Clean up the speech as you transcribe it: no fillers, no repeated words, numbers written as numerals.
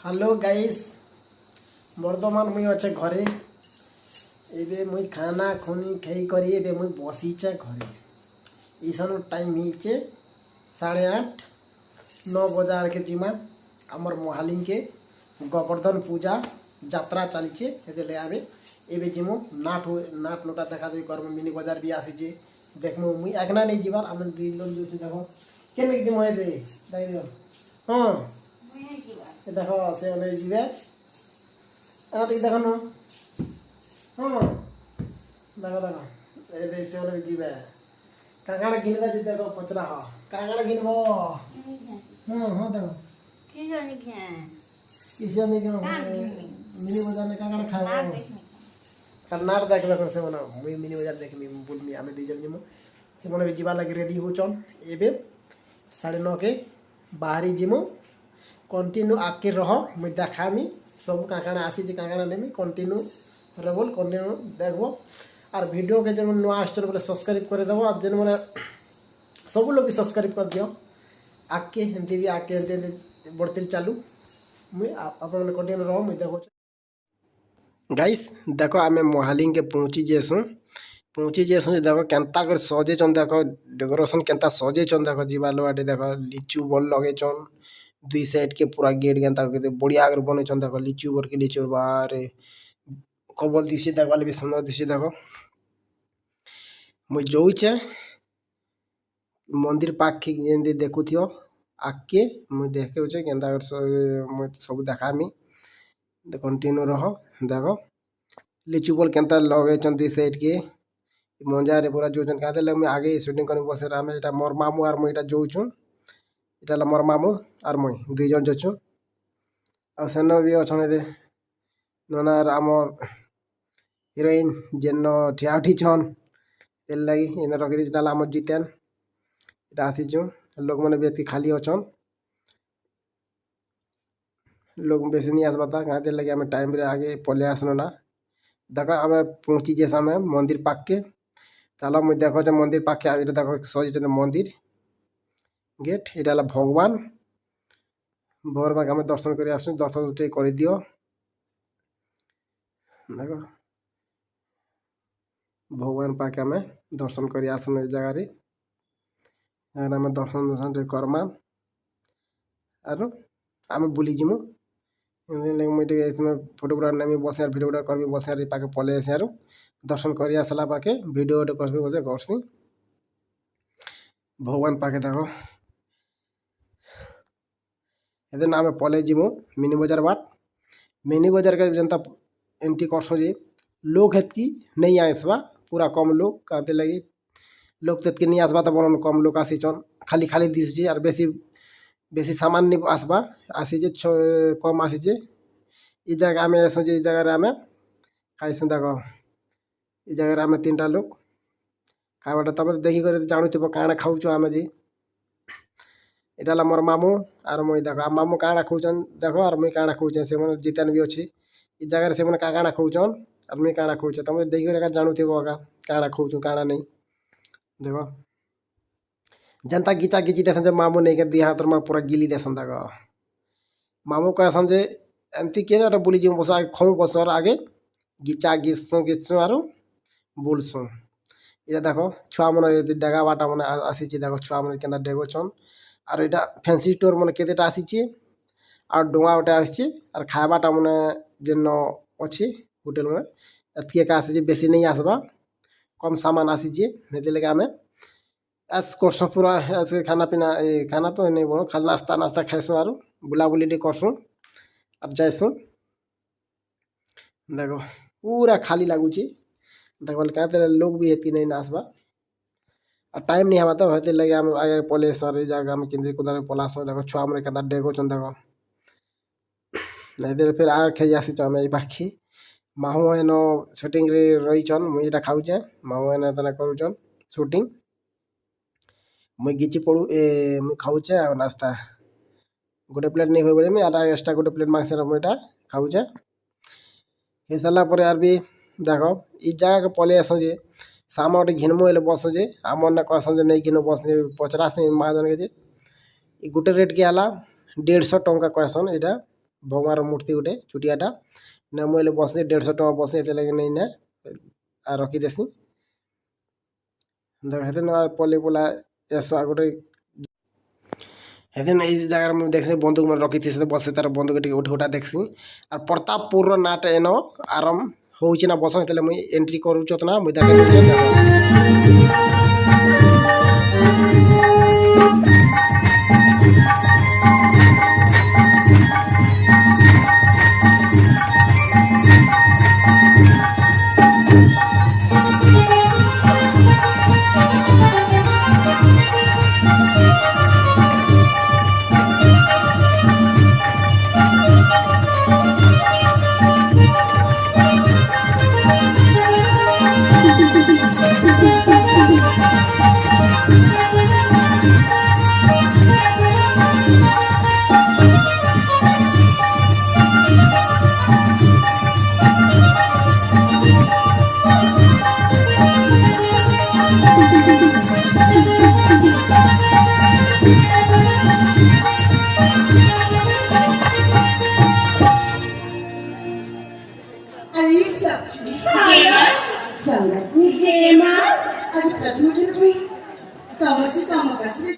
hello guys बर्तमान मुई अच्छे घरे एबे मुई खाना खुनी खाई करी एबे मुई बसीचे घरे ईसन टाइम हिचे 8:30-9 के जिमा आमर मोहालिन के गोवर्धन पूजा यात्रा चलीचे हेदे आबे एबे जिमु नाट नोटा देखा देखी करमु मिनी बाजार भी आसीचे देखमु मुई एकना नहीं जीवार आम दुई लोग जोसे देखो केने जिमु हेदे देख दियो हां देखो से ओने जीवे एना ठीक देखो न हां देखो देखो ए से ओने जीवे काकाना गिनबा जे देखो पचरा ह काकाना गिनबो हां हां देखो की जानी क्या किसे नहीं करो मिनी बाजार में काकाना खाओ कर्नाटक देखबे से मने मुई मिनी बाजार देख मी बोल मी आमे दुई जन जिमु से मने जीवा लगे रेडी होचन एबे 9:30 के बाहरी जिमु कंटिन्यू आके रह मुझे देखामी सब काकाना आसी काकाना नेमी कंटिन्यू रबल कंटिन्यू देखबो और वीडियो के जन नुआ आस्टर बोले सब्सक्राइब कर देबो और जन माने सब लोग भी सब्सक्राइब कर दियो आके हिंदी भी आके हिंदी बढ़ती चालू मुई अपन कंटिन्यू रह मुझे देखो गाइस देखो आमे मोहालिंग के पहुंची जेसु देखो केनता कर सजे चन देखो डेकोरेशन केनता सजे चन देखो जीवा लोआटे देखो लिचू बल लगे चन दुई साइड के पूरा गेट केनता बढ़िया अगर बने चन देखो लिचू बारे कबल दिसी देखो भी सुंदर दिसी देखो मुई जोइचे मंदिर पाखी जेंदी देखुथियो आके मुई देखे उचे केनता कर मुई सब देखामी कंटिन्यू रहो देखो लिचू बल केनता लगे चन दुई साइड के मंजा रे पूरा जोजन काते ले मैं आगे शूटिंग करनी बसे रामे एटा मोर मामू आर मुई एटा जोउछु एटा मोर मामू आर मुई दुई जन जोछु आ सेन भी अछन दे नना आमर हिरोइन जेन ठिया उठी छन तेल लगी इन रखी दी डाला आमर जितेन एटा आसीछु लोग माने बेती खाली अछन लोग बेसी नहीं आसबा था काते लगे हमें टाइम रे आगे पले आसनो ना देखा हमें पहुंची जे समय मंदिर पाक के चलो मुझे देखो जे मंदिर पाखे आगे देखो सजे मंदिर गेट एटा भगवान भगवान आम दर्शन कर आस दर्शन टे कर दियो देखो भगवान पाखे आम दर्शन कर आसन ए जगह आम दर्शन दर्शन टे करमा आरो आम बुली जिमु मुझे फोटोग्राफ नेमी बस भिडियो करबी बस पाके पले आसे आरो दर्शन कर आसला पाके भिडियो करबी बसे करसी भगवान पाके देखो एदे आम पले जिमु मिनी बाजार बाट मिनी बाजार के जनता एंट्री करसो जे लोग हेतकी नहीं आसबा पूरा कम लोग कहते लगी लोग तेतके नहीं आसबा तो बोलन कम लोग आसीचन खाली खाली दिशुचे और बेसी बेसी सामान नहीं आसबा आसीजे कम आसीजे इ जगह आम आसो जे जगह आम खाइस देखो इ जगह आम 3टा लोग खावाटा तब देखिक जानुब काଣା खाऊँ आम जी एटा मोर मामू आर मुई देखो मामू काଣା खाऊन देखो और मुई काଣା खाऊे से मैंने जितेन भी अच्छी इ जगह से मैंने काଣା खाऊन और मुई काଣା खाऊे तुम देखिक जानुब काଣା खाऊँ काଣା नहीं देखो जनता गिचा गिची देसन जब मामू नहीं के दी हाथ पूरा गिली देसन देखो मामू कहसन जे एमती के बुली जी बस आगे खमु बस आगे गिचा गिसु आर बुलसु ये देखो छुआ मन डेगा बाटा मन आसी देखो छुआ मन के डेगोचन और यहाँ फैंसी स्टोर मन केतेटा आसी और डोंगा गोटे आसी और खावाटा मन जेन अच्छी होटेल में एतके का आसी बेसी नहीं आसबा कम सामान आसी लगे आम एस करस पूरा एस खाना पीना खाना तो नहीं बोलो खाली नास्ता नास्ता खाइसु और बुलाबुली करसु और जाइसु देखो पूरा खाली लगुच देखो क्या लोग भी हेती नहीं आसबा और टाइम नहीं हवा तो हेते लगे आम आगे पले जगह आम किंदी कुदार पलास देखो छुआ मन के डेगोचन देखो नहीं फिर आर खेज आसी आम ये पाखी माहू एन शूटिंग रे रहीचन मुई एटा खाऊचे माहू एन करूचन शूटिंग मुई गिची पड़ू मुई खाऊचे और नास्ता गोटे प्लेट नहीं हुए बोले मुझे आटा एक्सट्रा गोटे प्लेट मांगसे मुईटा खाऊचे खी सारा पर यार भी देखो इ जगह के पले आस सामान गोटे घिनमु हेले बसु जे आमने कहसन नहीं घिन बस पचरास महाजन के जे गोटे रेट के आला 150 टंका कहसन यहाँ भगवान मूर्ति गोटे छुटियाटा ना मुझे बसनी 150 टଙ୍କା बसनी एते लगे नहीं ना आ रखी देसी हेते ना पले पोला एसवा गोटे हेते ई जगह में देखसी बंदूक में रखी थी से बसे तार बंदूक टिके उठ उठा देखसी और प्रतापपुर नाट एनो आराम होउची ना बस हेते मुई एंट्री करूचत ना मुई देखे संगत ni Jema, ada pernah mungkin tu, tahu sih kamu kasih